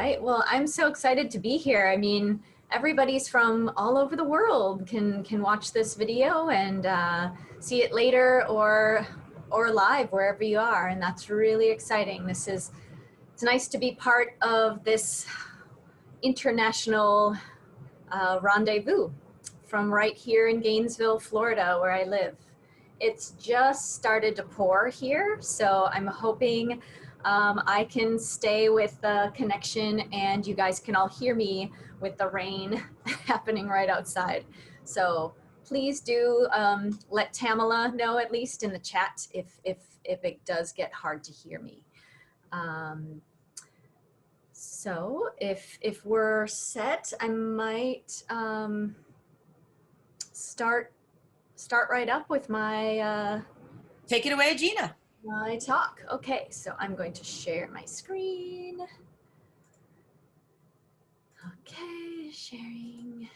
right, well, I'm so excited to be here. I mean, everybody's from all over the world can watch this video and see it later or live wherever you are, and that's really exciting. It's nice to be part of this international rendezvous from right here in Gainesville, Florida, where I live. It's just started to pour here, so I'm hoping I can stay with the connection and you guys can all hear me with the rain happening right outside. So please do let Tamala know, at least in the chat, if it does get hard to hear me. So if we're set, I might start right up with my take it away, Gina. My talk. Okay, so I'm going to share my screen. Okay, sharing.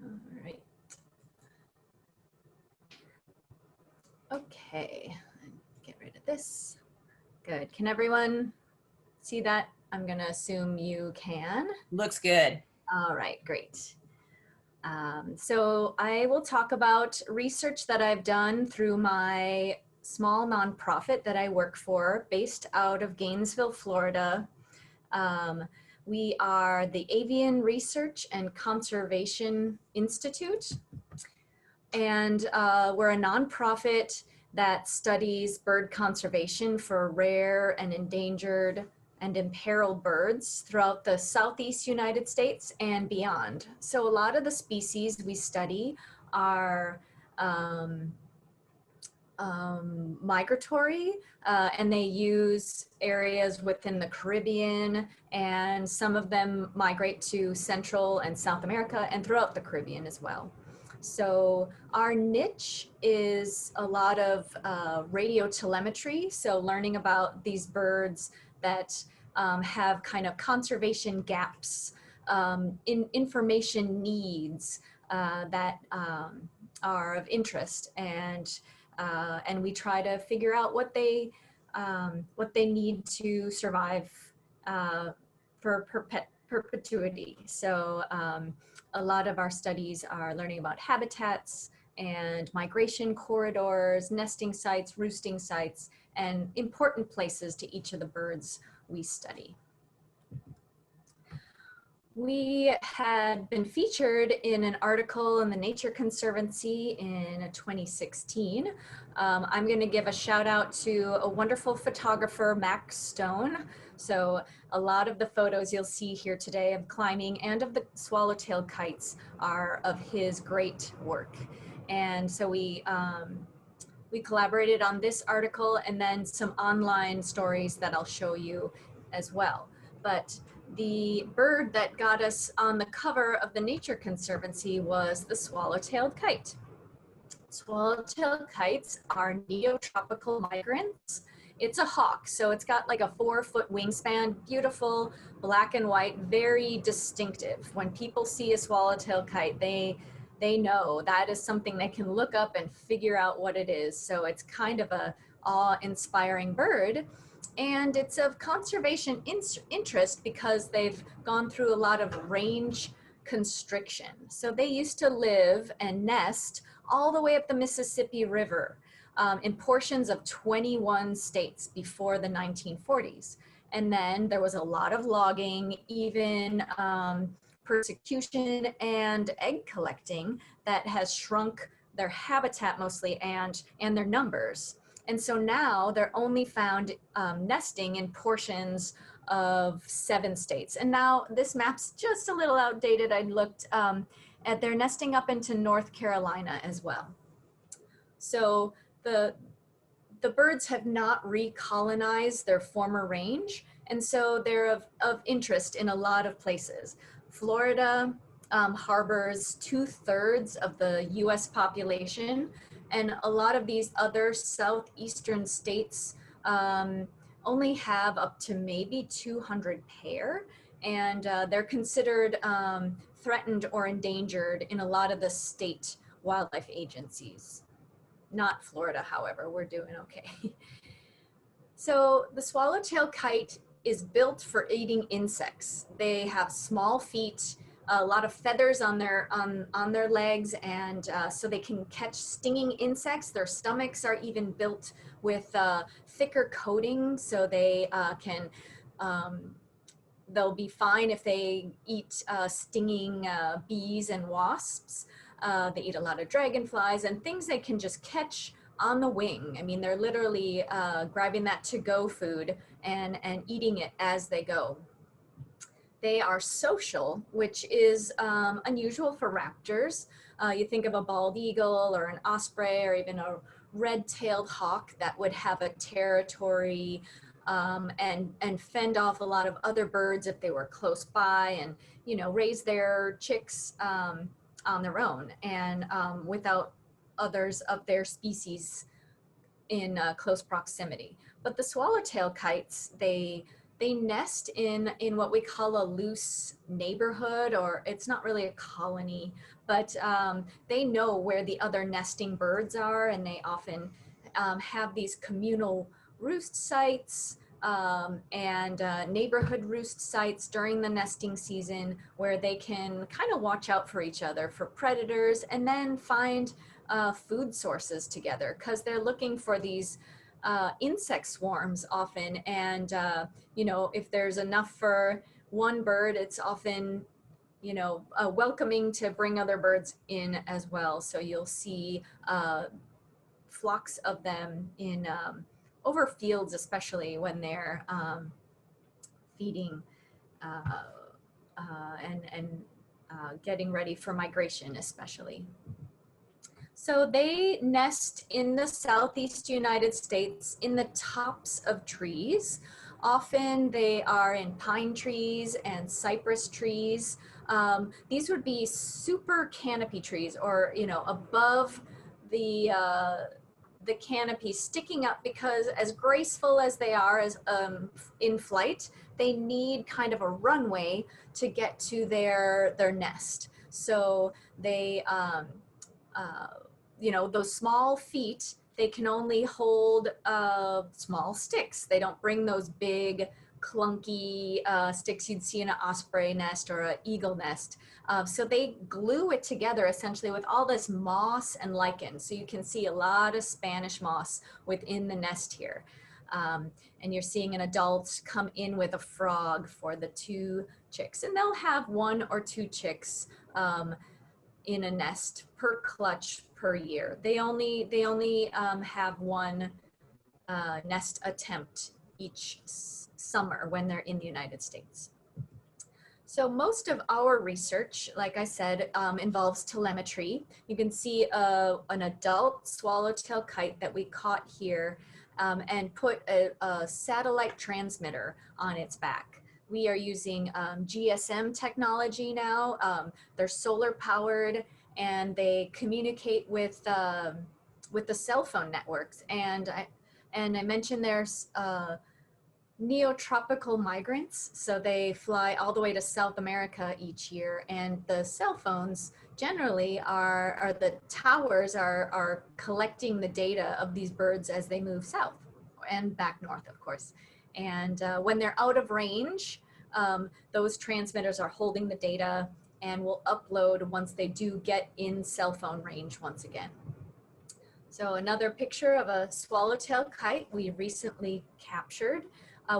All right. Okay, get rid of this. Good. Can everyone see that? I'm going to assume you can. Looks good. All right, great. So I will talk about research that I've done through my small nonprofit that I work for, based out of Gainesville, Florida. We are the Avian Research and Conservation Institute, and we're a nonprofit that studies bird conservation for rare and endangered and imperiled birds throughout the Southeast United States and beyond. So a lot of the species we study are migratory, and they use areas within the Caribbean, and some of them migrate to Central and South America and throughout the Caribbean as well. So our niche is a lot of radio telemetry, so learning about these birds that have kind of conservation gaps, in information needs that are of interest, and we try to figure out what they need to survive for perpetuity. So a lot of our studies are learning about habitats and migration corridors, nesting sites, roosting sites, and important places to each of the birds we study. We had been featured in an article in the Nature Conservancy in 2016. I'm going to give a shout out to a wonderful photographer, Max Stone. So a lot of the photos you'll see here today of climbing and of the swallowtail kites are of his great work. And so we collaborated on this article and then some online stories that I'll show you as well. But the bird that got us on the cover of the Nature Conservancy was the swallow-tailed kite. Swallow-tailed kites are neotropical migrants. It's a hawk, so it's got like a 4-foot wingspan, beautiful, black and white, very distinctive. When people see a swallow-tailed kite, they know that is something they can look up and figure out what it is. So it's kind of a awe-inspiring bird. And it's of conservation interest because they've gone through a lot of range constriction. So they used to live and nest all the way up the Mississippi River in portions of 21 states before the 1940s. And then there was a lot of logging, even persecution and egg collecting that has shrunk their habitat mostly and their numbers. And so now they're only found nesting in portions of 7 states. And now this map's just a little outdated. I looked at their nesting up into North Carolina as well. So the birds have not recolonized their former range. And so they're of interest in a lot of places. Florida harbors 2/3 of the US population. And a lot of these other southeastern states only have up to maybe 200 pair, and they're considered threatened or endangered in a lot of the state wildlife agencies. not Florida, however, we're doing okay. So the swallowtail kite is built for eating insects. They have small feet, a lot of feathers on their legs, and so they can catch stinging insects. Their stomachs are even built with thicker coating, so they can they'll be fine if they eat stinging bees and wasps. They eat a lot of dragonflies and things they can just catch on the wing. I mean, they're literally grabbing that to-go food and eating it as they go. They are social, which is unusual for raptors. You think of a bald eagle or an osprey or even a red-tailed hawk that would have a territory and fend off a lot of other birds if they were close by, and raise their chicks on their own and without others of their species in close proximity. But the swallowtail kites, they nest in what we call a loose neighborhood, or it's not really a colony, but they know where the other nesting birds are, and they often have these communal roost sites and neighborhood roost sites during the nesting season where they can kind of watch out for each other for predators and then find food sources together, because they're looking for these insect swarms often, and if there's enough for one bird, it's often welcoming to bring other birds in as well. So you'll see flocks of them in over fields, especially when they're feeding and getting ready for migration, especially. So they nest in the southeast United States in the tops of trees. Often they are in pine trees and cypress trees. These would be super canopy trees, or above the canopy, sticking up, because as graceful as they are as in flight, they need kind of a runway to get to their nest. So they those small feet, they can only hold small sticks. They don't bring those big clunky sticks you'd see in an osprey nest or an eagle nest. So they glue it together essentially with all this moss and lichen. So you can see a lot of Spanish moss within the nest here. And you're seeing an adult come in with a frog for the 2 chicks. And they'll have 1 or 2 chicks in a nest per clutch per year. They only have 1 nest attempt each summer when they're in the United States. So most of our research, like I said, involves telemetry. You can see an adult swallowtail kite that we caught here and put a satellite transmitter on its back. We are using GSM technology now. They're solar powered, and they communicate with the cell phone networks. And I mentioned there's neotropical migrants, so they fly all the way to South America each year, and the cell phones generally are the towers are collecting the data of these birds as they move south and back north, of course. And when they're out of range, those transmitters are holding the data and will upload once they do get in cell phone range once again. So another picture of a swallowtail kite we recently captured.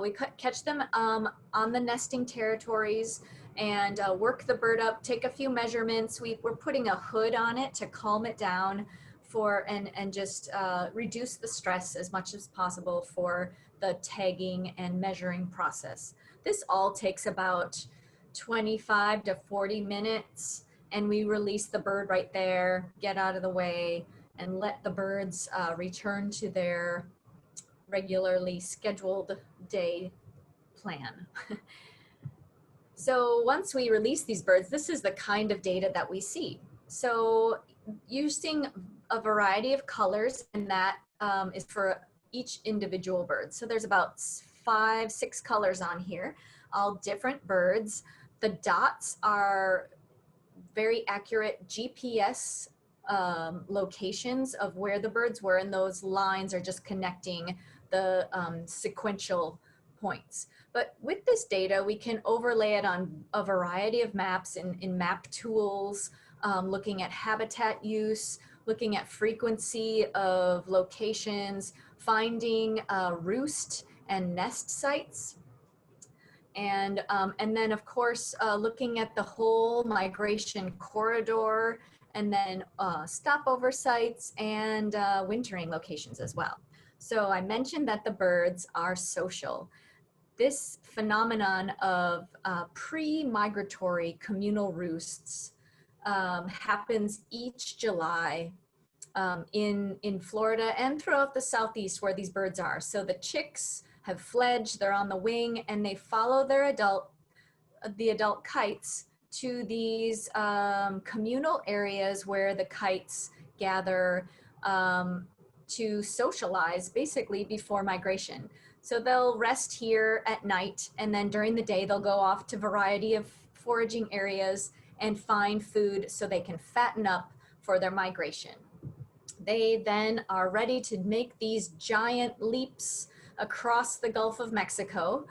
We catch them on the nesting territories and work the bird up, take a few measurements. We're putting a hood on it to calm it down and just reduce the stress as much as possible for the tagging and measuring process. This all takes about 25 to 40 minutes, and we release the bird right there, get out of the way, and let the birds return to their regularly scheduled day plan. So once we release these birds, this is the kind of data that we see. So using a variety of colors, and that is for each individual bird. So there's about 5, 6 colors on here, all different birds. The dots are very accurate GPS locations of where the birds were, and those lines are just connecting the sequential points. But with this data, we can overlay it on a variety of maps in map tools, looking at habitat use, looking at frequency of locations, finding roost and nest sites. And then, of course, looking at the whole migration corridor, and then stopover sites and wintering locations as well. So I mentioned that the birds are social. This phenomenon of pre-migratory communal roosts happens each July in Florida and throughout the Southeast where these birds are. So the chicks have fledged, they're on the wing, and they follow their the adult kites to these communal areas where the kites gather to socialize basically before migration. So they'll rest here at night, and then during the day they'll go off to a variety of foraging areas and find food so they can fatten up for their migration. They then are ready to make these giant leaps across the Gulf of Mexico.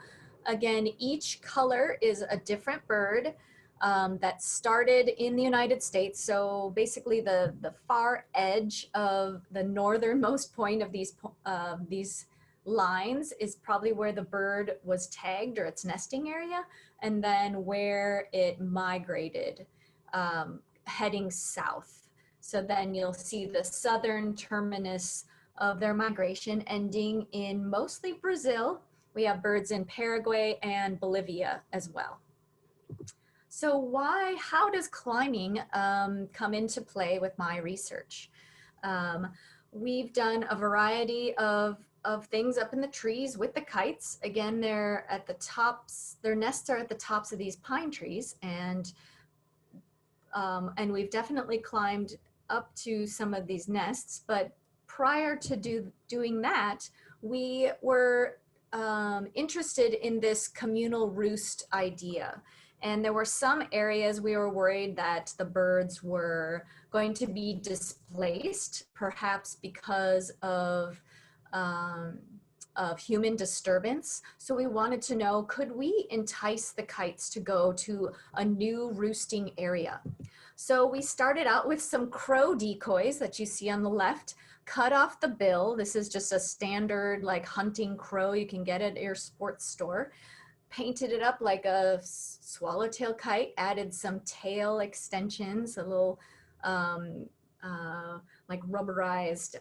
Again, each color is a different bird that started in the United States. So basically the far edge of the northernmost point of these lines is probably where the bird was tagged, or its nesting area, and then where it migrated, heading south. So then you'll see the southern terminus of their migration ending in mostly Brazil. We have birds in Paraguay and Bolivia as well. So how does climbing come into play with my research? We've done a variety of things up in the trees with the kites. Again, they're at the tops, their nests are at the tops of these pine trees, and we've definitely climbed up to some of these nests. But prior to doing that, we were interested in this communal roost idea. And there were some areas we were worried that the birds were going to be displaced, perhaps because of human disturbance. So we wanted to know, could we entice the kites to go to a new roosting area? So we started out with some crow decoys that you see on the left, cut off the bill. This is just a standard like hunting crow you can get at your sports store. Painted it up like a swallowtail kite, added some tail extensions, a little like rubberized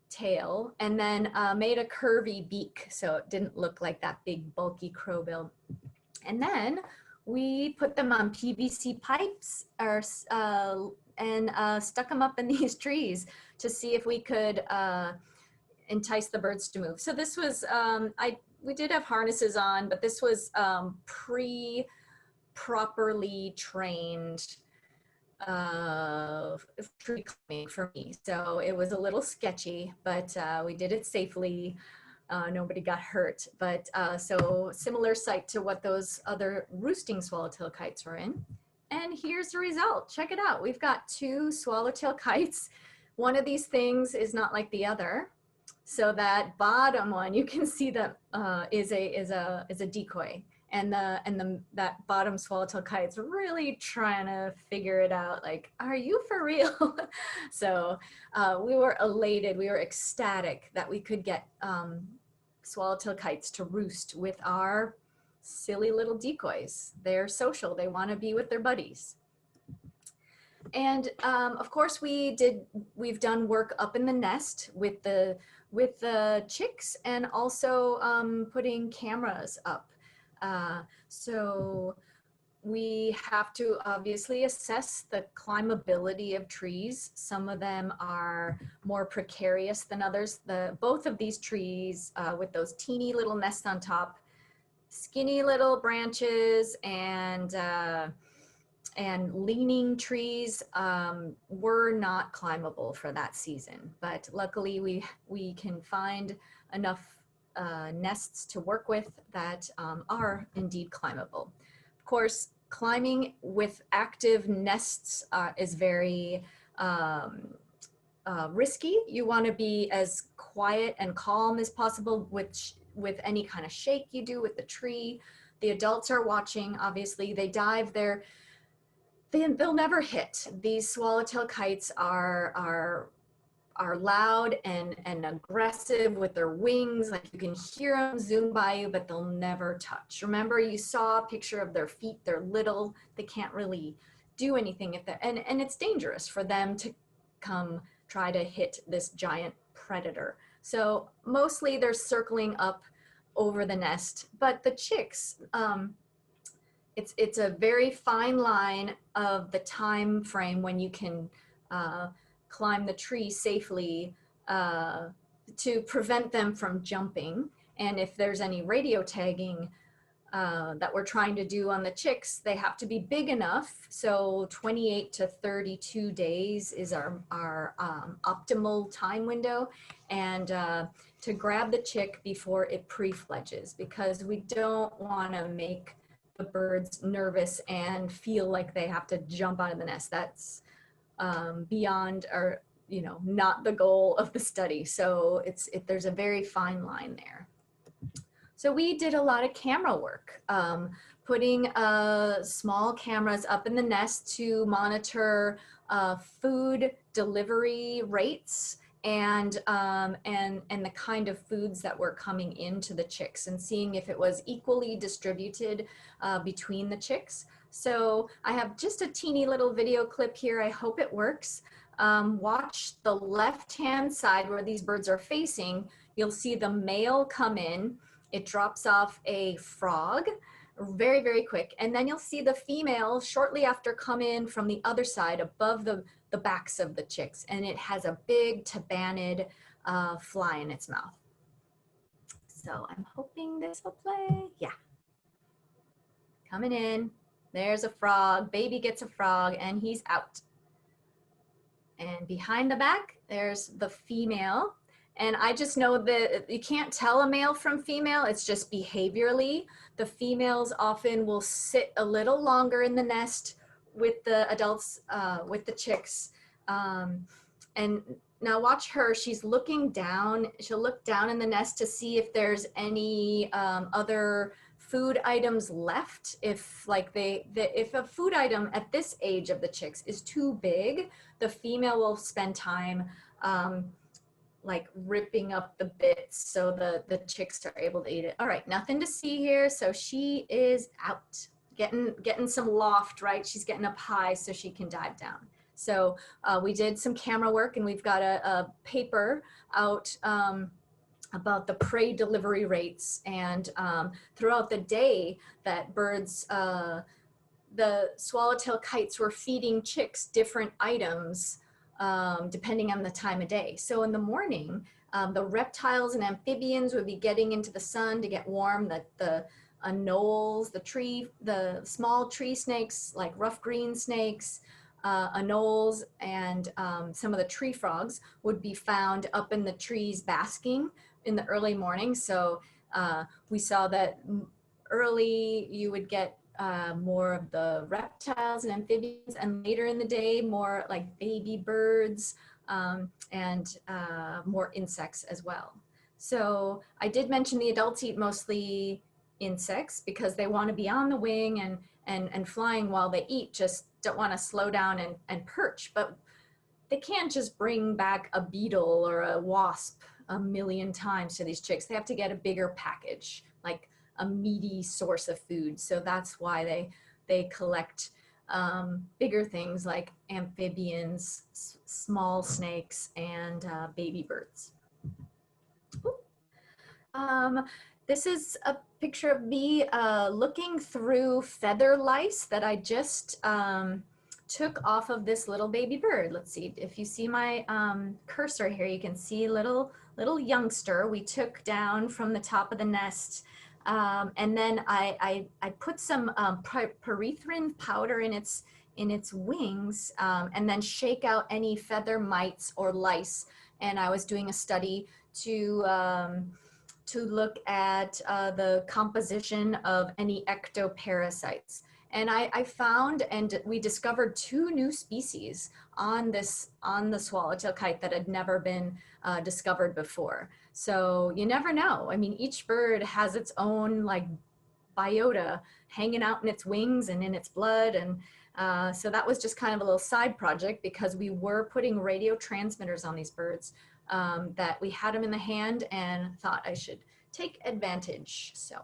tail, and then made a curvy beak so it didn't look like that big bulky crow bill. And then we put them on PVC pipes and stuck them up in these trees to see if we could entice the birds to move. So this was, we did have harnesses on, but this was properly trained tree climbing for me. So it was a little sketchy, but we did it safely. Nobody got hurt, but so similar site to what those other roosting swallowtail kites were in. And here's the result. Check it out. We've got 2 swallowtail kites. One of these things is not like the other. So that bottom one, you can see that is a decoy, and that bottom swallowtail kite's really trying to figure it out. Like, are you for real? So we were elated. We were ecstatic that we could get swallowtail kites to roost with our silly little decoys. They're social. They want to be with their buddies. And of course, we've done work up in the nest with the chicks, and also putting cameras up. So we have to obviously assess the climbability of trees. Some of them are more precarious than others. Both of these trees with those teeny little nests on top, skinny little branches, and leaning trees were not climbable for that season. But luckily we can find enough nests to work with that are indeed climbable. Of course, climbing with active nests is very risky. You want to be as quiet and calm as possible with any kind of shake you do with the tree. The adults are watching, obviously. They dive, they'll never hit. These swallowtail kites are loud and aggressive with their wings. Like you can hear them zoom by you, but they'll never touch. Remember, you saw a picture of their feet. They're little. They can't really do anything if they're, and it's dangerous for them to come try to hit this giant predator. So mostly they're circling up over the nest, but the chicks, it's a very fine line of the time frame when you can climb the tree safely to prevent them from jumping. And if there's any radio tagging that we're trying to do on the chicks, they have to be big enough. So 28 to 32 days is our optimal time window. And to grab the chick before it pre-fledges, because we don't want to make the birds nervous and feel like they have to jump out of the nest. That's beyond or, you know, not the goal of the study. So there's a very fine line there. So we did a lot of camera work, putting small cameras up in the nest to monitor food delivery rates and the kind of foods that were coming into the chicks, and seeing if it was equally distributed between the chicks. So I have just a teeny little video clip here. I hope it works. Watch the left-hand side where these birds are facing. You'll see the male come in. It drops off a frog, very, very quick. And then you'll see the female shortly after come in from the other side above the backs of the chicks. And it has a big tabanid fly in its mouth. So I'm hoping this will play. Yeah. Coming in. There's a frog. Baby gets a frog and he's out. And behind the back, there's the female. And I just know that you can't tell a male from female. It's just behaviorally. The females often will sit a little longer in the nest with the adults, with the chicks. And now watch her. She's looking down. She'll look down in the nest to see if there's any other food items left. If like if a food item at this age of the chicks is too big, the female will spend time like ripping up the bits so the chicks are able to eat it. All right, nothing to see here. So she is out, getting some loft, right? She's getting up high so she can dive down. So we did some camera work, and we've got a paper out about the prey delivery rates, and throughout the day that birds, the swallowtail kites were feeding chicks different items depending on the time of day. So in the morning, the reptiles and amphibians would be getting into the sun to get warm. The anoles, the small tree snakes like rough green snakes, anoles, and some of the tree frogs would be found up in the trees basking in the early morning. So we saw that early you would get more of the reptiles and amphibians, and later in the day more like baby birds and more insects as well. So I did mention the adults eat mostly insects because they want to be on the wing and flying while they eat, just don't want to slow down and perch. But they can't just bring back a beetle or a wasp a million times to these chicks. They have to get a bigger package, like a meaty source of food. So that's why they collect bigger things like amphibians, small snakes, and baby birds. This is a picture of me looking through feather lice that I just took off of this little baby bird. Let's see, if you see my cursor here, you can see little youngster we took down from the top of the nest. And then I put some pyrethrin powder in its wings, and then shake out any feather mites or lice. And I was doing a study to look at the composition of any ectoparasites. And I found, and we discovered 2 new species on the swallowtail kite that had never been discovered before. So you never know. I mean, each bird has its own like biota hanging out in its wings and in its blood. And so that was just kind of a little side project because we were putting radio transmitters on these birds, that we had them in the hand and thought I should take advantage. So,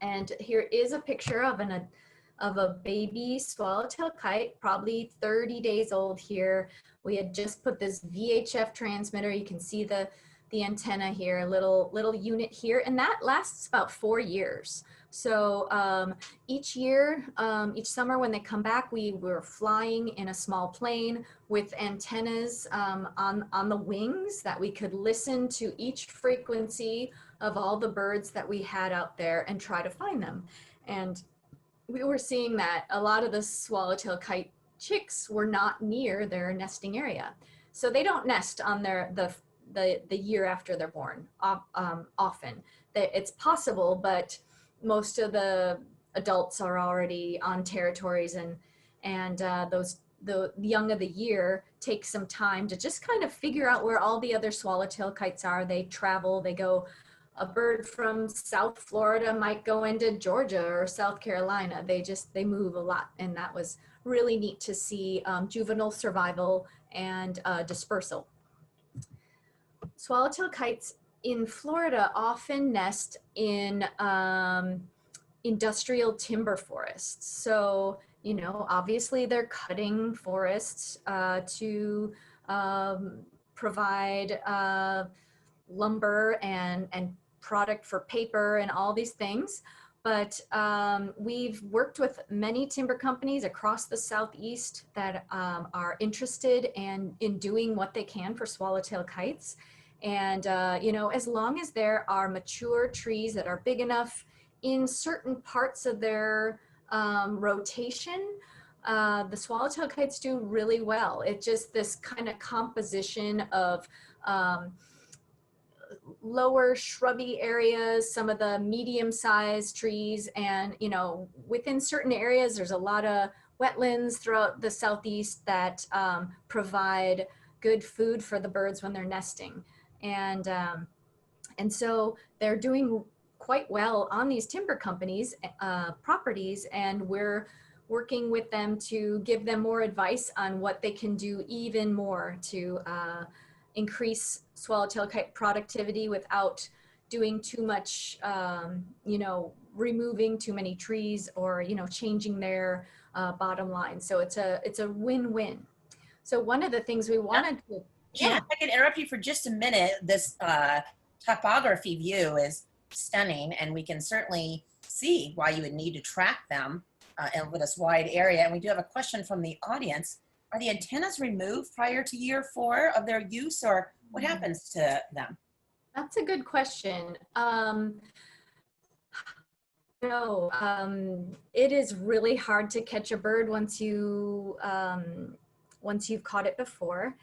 and here is a picture of a baby swallowtail kite, probably 30 days old here. We had just put this VHF transmitter. You can see the antenna here, little unit here, and that lasts about 4 years. So each year, each summer when they come back, we were flying in a small plane with antennas on the wings that we could listen to each frequency of all the birds that we had out there and try to find them. And we were seeing that a lot of the swallowtail kite chicks were not near their nesting area. So they don't nest on the year after they're born often. It's possible, but most of the adults are already on territories, and the young of the year take some time to just kind of figure out where all the other swallowtail kites are. They travel, they go. A bird from South Florida might go into Georgia or South Carolina. They move a lot, and that was really neat to see juvenile survival and dispersal. Swallowtail kites in Florida often nest in industrial timber forests. So, you know, obviously they're cutting forests to provide lumber and product for paper and all these things. But we've worked with many timber companies across the Southeast that are interested in doing what they can for swallowtail kites. And, you know, as long as there are mature trees that are big enough in certain parts of their rotation, the swallowtail kites do really well. It's just this kind of composition of lower shrubby areas, some of the medium-sized trees, and, you know, within certain areas, there's a lot of wetlands throughout the Southeast that provide good food for the birds when they're nesting. And so they're doing quite well on these timber companies' properties, and we're working with them to give them more advice on what they can do even more to increase swallowtail kite productivity without doing too much, you know, removing too many trees or, you know, changing their bottom line. So it's a win-win. So one of the things we wanted to... Yeah, if I can interrupt you for just a minute. This topography view is stunning, and we can certainly see why you would need to track them over this wide area. And we do have a question from the audience. Are the antennas removed prior to year 4 of their use, or what happens to them? That's a good question. No, it is really hard to catch a bird once you've caught it before.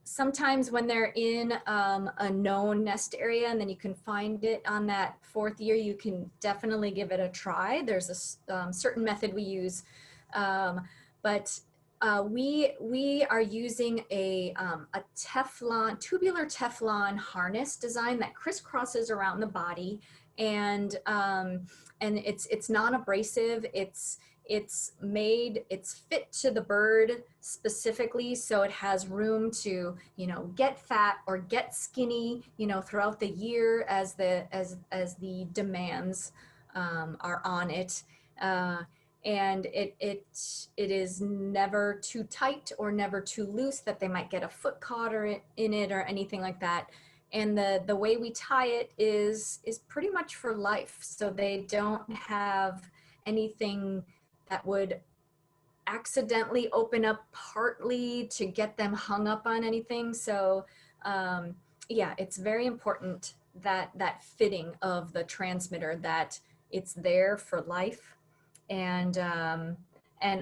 Sometimes when they're in a known nest area and then you can find it on that 4th year, you can definitely give it a try. There's a certain method we use, but we are using a tubular Teflon harness design that crisscrosses around the body, and it's non-abrasive. It's fit to the bird specifically, so it has room to, you know, get fat or get skinny, you know, throughout the year as the demands are on it. And it is never too tight or never too loose that they might get a foot caught in it or anything like that. And the way we tie it is pretty much for life. So they don't have anything that would accidentally open up partly to get them hung up on anything. So yeah, it's very important that fitting of the transmitter, that it's there for life. And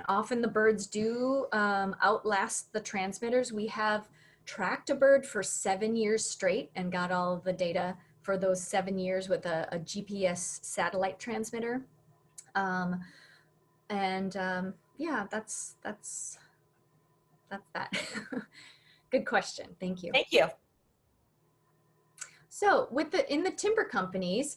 often the birds do outlast the transmitters. We have tracked a bird for 7 years straight and got all of the data for those 7 years with a GPS satellite transmitter. And yeah, that's that. Good question. Thank you. Thank you. So in the timber companies,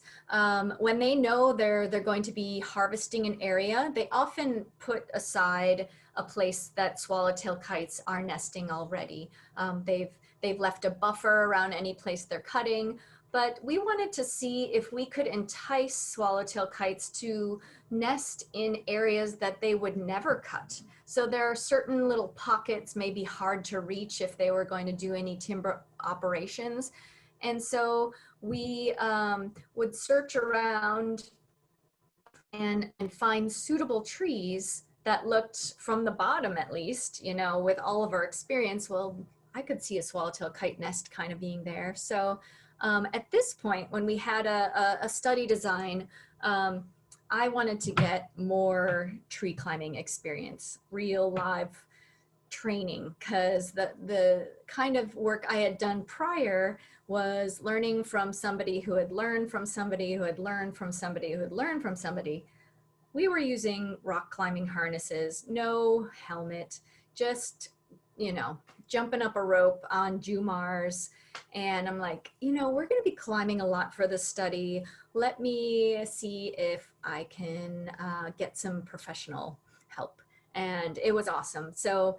when they know they're going to be harvesting an area, they often put aside a place that swallowtail kites are nesting already. They've left a buffer around any place they're cutting, but we wanted to see if we could entice swallowtail kites to nest in areas that they would never cut. So there are certain little pockets, maybe hard to reach if they were going to do any timber operations. And so we would search around and find suitable trees that looked, from the bottom at least, you know, with all of our experience, well, I could see a swallowtail kite nest kind of being there. So at this point, when we had a study design, I wanted to get more tree climbing experience, real live training, because the kind of work I had done prior was learning from somebody who had learned from somebody who had learned from somebody who had learned from somebody. We were using rock climbing harnesses, no helmet, just, you know, jumping up a rope on Jumars. And I'm like, you know, we're going to be climbing a lot for this study. Let me see if I can get some professional help. And it was awesome. So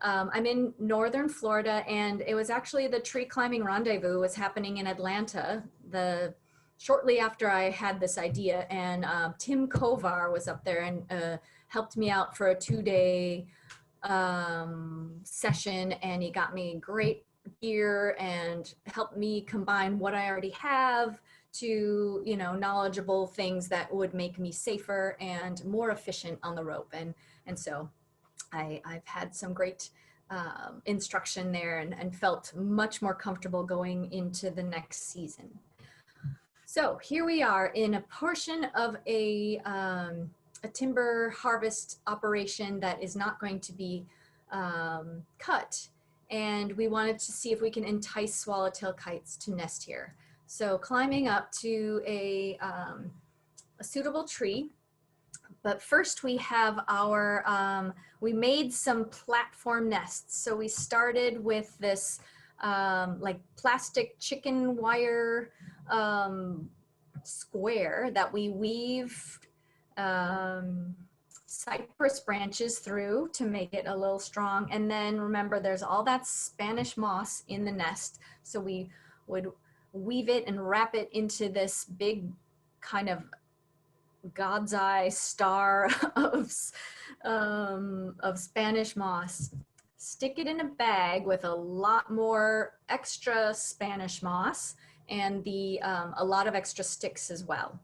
I'm in northern Florida, and it was actually the tree climbing rendezvous was happening in Atlanta shortly after I had this idea. And Tim Kovar was up there and helped me out for a 2-day session, and he got me great gear and helped me combine what I already have to, you know, knowledgeable things that would make me safer and more efficient on the rope. And so I've had some great instruction there and felt much more comfortable going into the next season. So here we are in a portion of a timber harvest operation that is not going to be cut. And we wanted to see if we can entice swallowtail kites to nest here. So climbing up to a suitable tree. But first we have our, we made some platform nests. So we started with this like plastic chicken wire square that we weave cypress branches through to make it a little strong. And then remember, there's all that Spanish moss in the nest. So we would weave it and wrap it into this big kind of God's eye star of Spanish moss, stick it in a bag with a lot more extra Spanish moss and a lot of extra sticks as well.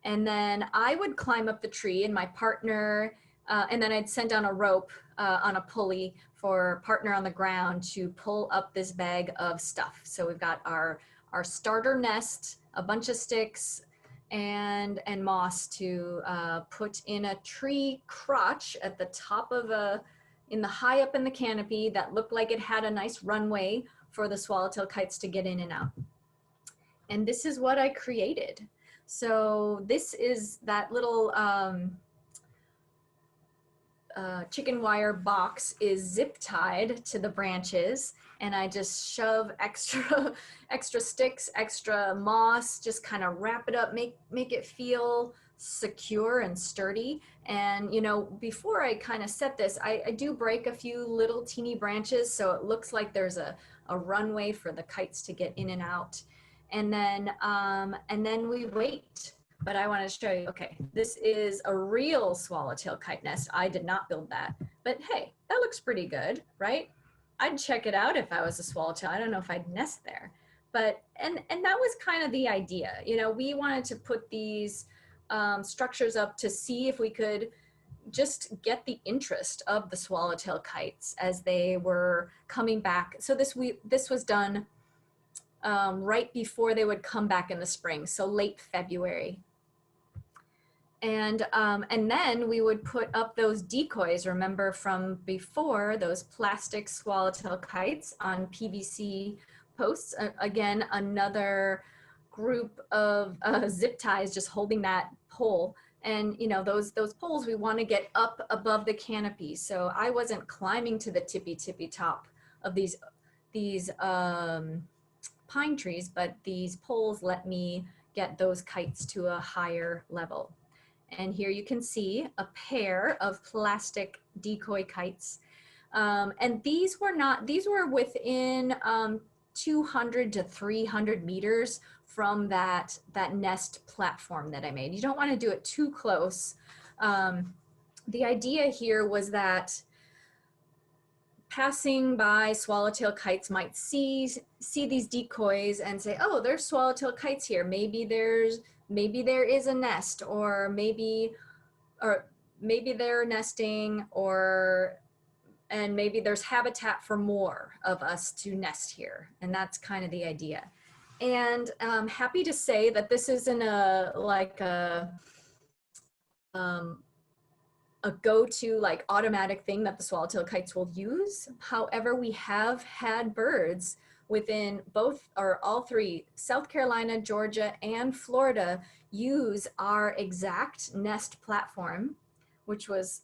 And then I would climb up the tree, and my partner, and then I'd send down a rope on a pulley for partner on the ground to pull up this bag of stuff. So we've got our starter nest, a bunch of sticks, and moss to put in a tree crotch at the top of in the high up in the canopy that looked like it had a nice runway for the swallowtail kites to get in and out. And this is what I created. So this is that little chicken wire box is zip tied to the branches, and I just shove extra sticks, extra moss, just kind of wrap it up, make it feel secure and sturdy. And you know, before I kind of set this, I do break a few little teeny branches so it looks like there's a runway for the kites to get in and out. And then we wait. But I want to show you, okay, this is a real swallowtail kite nest. I did not build that, but hey, that looks pretty good, right? I'd check it out if I was a swallowtail. I don't know if I'd nest there, but, and that was kind of the idea. You know, we wanted to put these structures up to see if we could just get the interest of the swallowtail kites as they were coming back. So this was done right before they would come back in the spring, so late February. And then we would put up those decoys, remember from before, those plastic swallowtail kites on PVC posts. Again, another group of zip ties just holding that pole. And you know, those poles, we want to get up above the canopy. So I wasn't climbing to the tippy top of these pine trees, but these poles let me get those kites to a higher level. And here you can see a pair of plastic decoy kites. And these were within 200 to 300 meters from that nest platform that I made. You don't want to do it too close. The idea here was that passing by swallowtail kites might see these decoys and say, oh, there's swallowtail kites here. Maybe there is a nest, or maybe they're nesting, and maybe there's habitat for more of us to nest here. And that's kind of the idea. And I'm happy to say that this isn't a go-to like automatic thing that the swallowtail kites will use. However, we have had birds within all three, South Carolina, Georgia, and Florida, use our exact nest platform, which was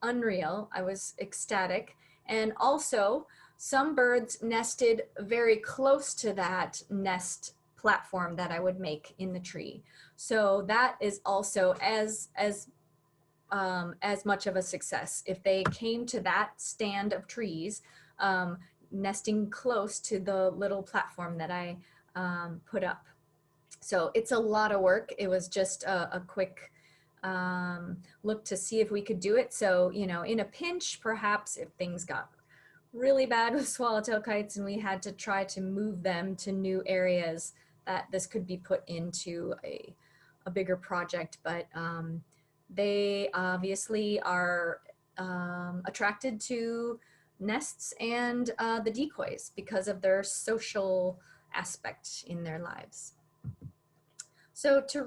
unreal. I was ecstatic. And also, some birds nested very close to that nest platform that I would make in the tree. So that is also as much of a success. If they came to that stand of trees, nesting close to the little platform that I put up. So it's a lot of work. It was just a quick look to see if we could do it. So, you know, in a pinch, perhaps if things got really bad with swallowtail kites and we had to try to move them to new areas, that this could be put into a bigger project. But they obviously are attracted to nests and the decoys because of their social aspect in their lives. So to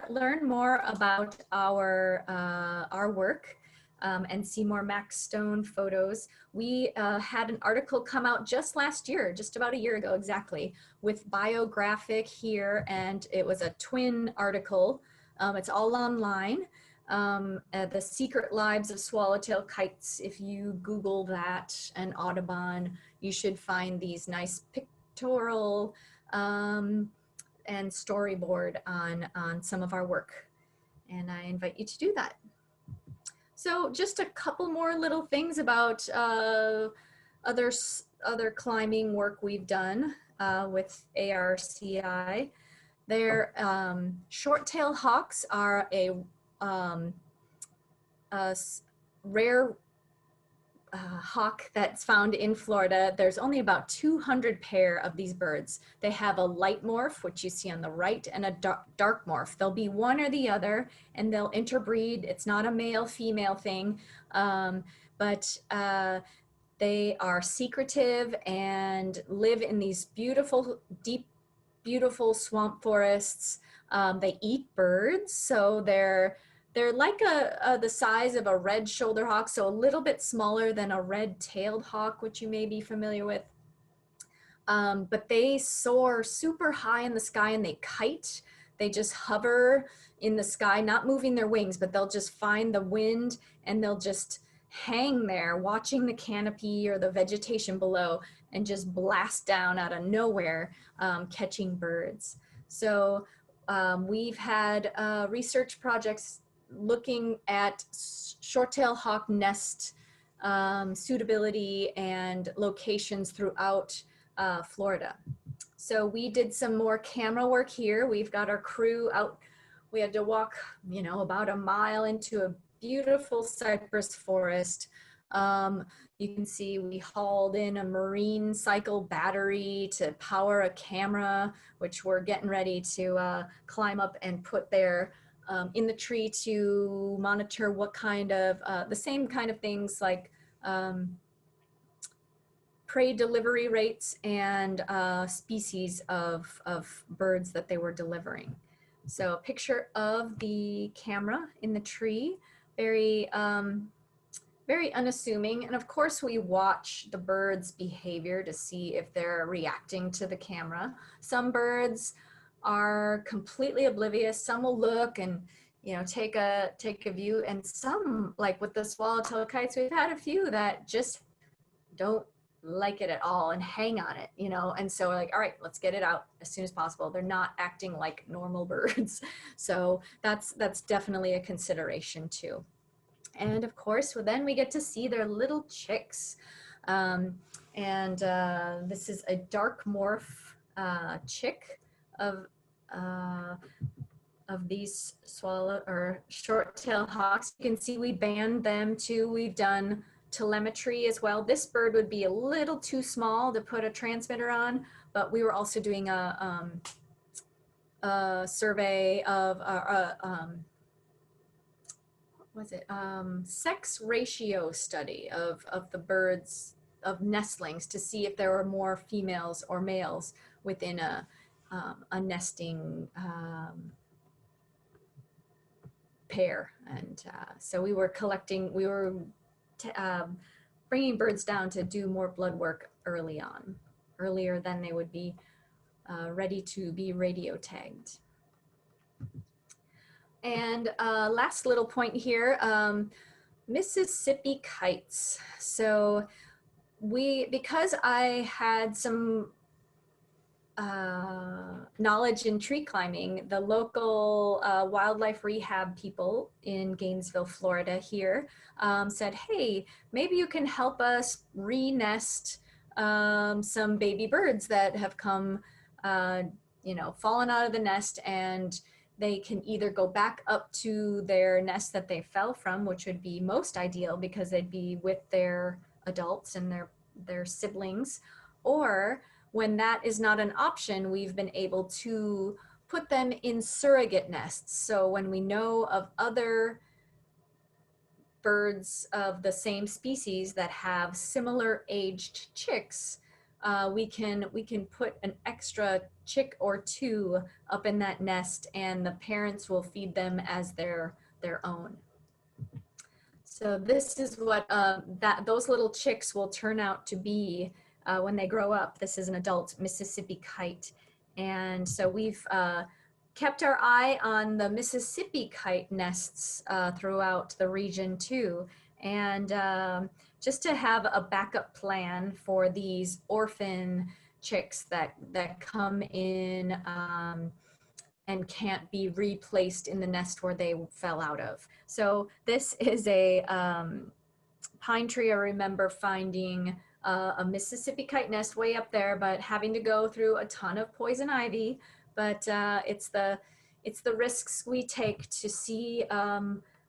learn more about our work and see more Max Stone photos, we had an article come out just last year, just about a year ago exactly, with Biographic here, and it was a twin article. It's all online. The Secret Lives of Swallowtail Kites. If you Google that and Audubon, you should find these nice pictorial and storyboard on some of our work. And I invite you to do that. So just a couple more little things about other climbing work we've done with ARCI. Their short-tailed hawks are a rare hawk that's found in Florida. There's only about 200 pair of these birds. They have a light morph, which you see on the right, and a dark morph. They'll be one or the other, and they'll interbreed. It's not a male-female thing, but they are secretive and live in these beautiful, deep, beautiful swamp forests. They eat birds, so they're like the size of a red shoulder hawk, so a little bit smaller than a red-tailed hawk, which you may be familiar with. But they soar super high in the sky and they kite. They just hover in the sky, not moving their wings, but they'll just find the wind and they'll just hang there watching the canopy or the vegetation below and just blast down out of nowhere, catching birds. So we've had research projects looking at short-tailed hawk nest suitability and locations throughout Florida. So we did some more camera work here. We've got our crew out. We had to walk, you know, about a mile into a beautiful cypress forest. You can see we hauled in a marine cycle battery to power a camera, which we're getting ready to climb up and put there in the tree to monitor what kind of, the same kind of things like prey delivery rates and species of birds that they were delivering. So a picture of the camera in the tree, very, very unassuming. And of course we watch the birds' behavior to see if they're reacting to the camera. Some birds are completely oblivious. Some will look and, you know, take a view. And some, like with the swallowtail kites, we've had a few that just don't like it at all and hang on it, you know. And so we're like, all right, let's get it out as soon as possible. They're not acting like normal birds. So that's definitely a consideration too. And of course, well, then we get to see their little chicks. This is a dark morph chick of these swallow or short-tailed hawks. You can see we band them too. We've done telemetry as well. This bird would be a little too small to put a transmitter on, but we were also doing a survey of sex ratio study of the birds, of nestlings, to see if there were more females or males within a nesting pair. And so we were collecting, we were bringing birds down to do more blood work early on, earlier than they would be ready to be radio tagged. And last little point here, Mississippi kites. So because I had some knowledge in tree climbing, the local wildlife rehab people in Gainesville, Florida here said, hey, maybe you can help us re-nest some baby birds that have come, you know, fallen out of the nest, and they can either go back up to their nest that they fell from, which would be most ideal because they'd be with their adults and their siblings, or when that is not an option, we've been able to put them in surrogate nests. So when we know of other birds of the same species that have similar aged chicks, we can put an extra chick or two up in that nest, and the parents will feed them as their own. So this is what those little chicks will turn out to be when they grow up. This is an adult Mississippi kite. And so we've kept our eye on the Mississippi kite nests throughout the region too. And just to have a backup plan for these orphan chicks that come in and can't be replaced in the nest where they fell out of. So this is a pine tree. I remember finding a Mississippi kite nest way up there, but having to go through a ton of poison ivy. But it's the risks we take to see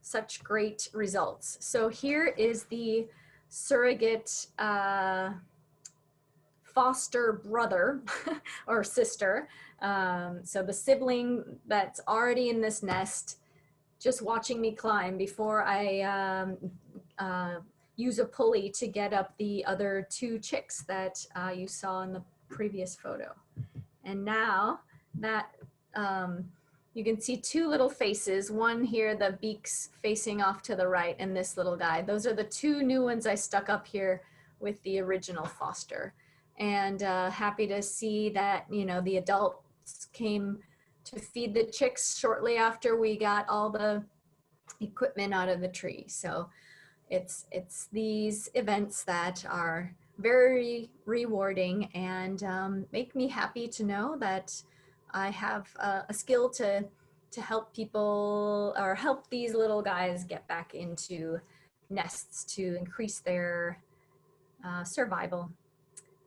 such great results. So here is the surrogate foster brother or sister. So the sibling that's already in this nest, just watching me climb before I use a pulley to get up the other two chicks that you saw in the previous photo. And now that you can see two little faces, one here, the beaks facing off to the right, and this little guy. Those are the two new ones I stuck up here with the original foster. And happy to see that, you know, the adults came to feed the chicks shortly after we got all the equipment out of the tree. So it's these events that are very rewarding and make me happy to know that I have a skill to help people, or help these little guys get back into nests to increase their survival.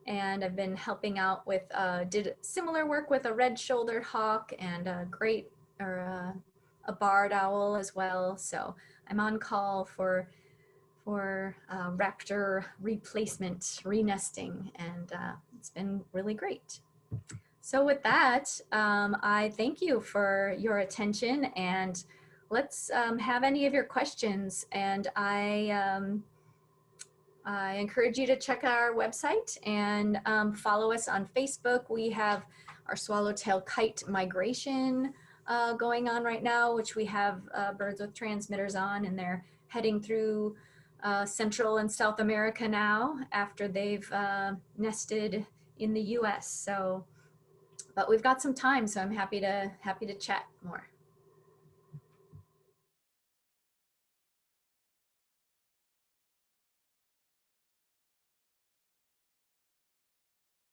And I've been helping out with, did similar work with a red-shouldered hawk and a barred owl as well. So I'm on call for raptor replacement, re-nesting, and it's been really great. So with that, I thank you for your attention, and let's have any of your questions. And I encourage you to check our website and follow us on Facebook. We have our swallowtail kite migration going on right now, which we have birds with transmitters on, and they're heading through Central and South America now after they've nested in the US. So, but we've got some time, so I'm happy to chat more.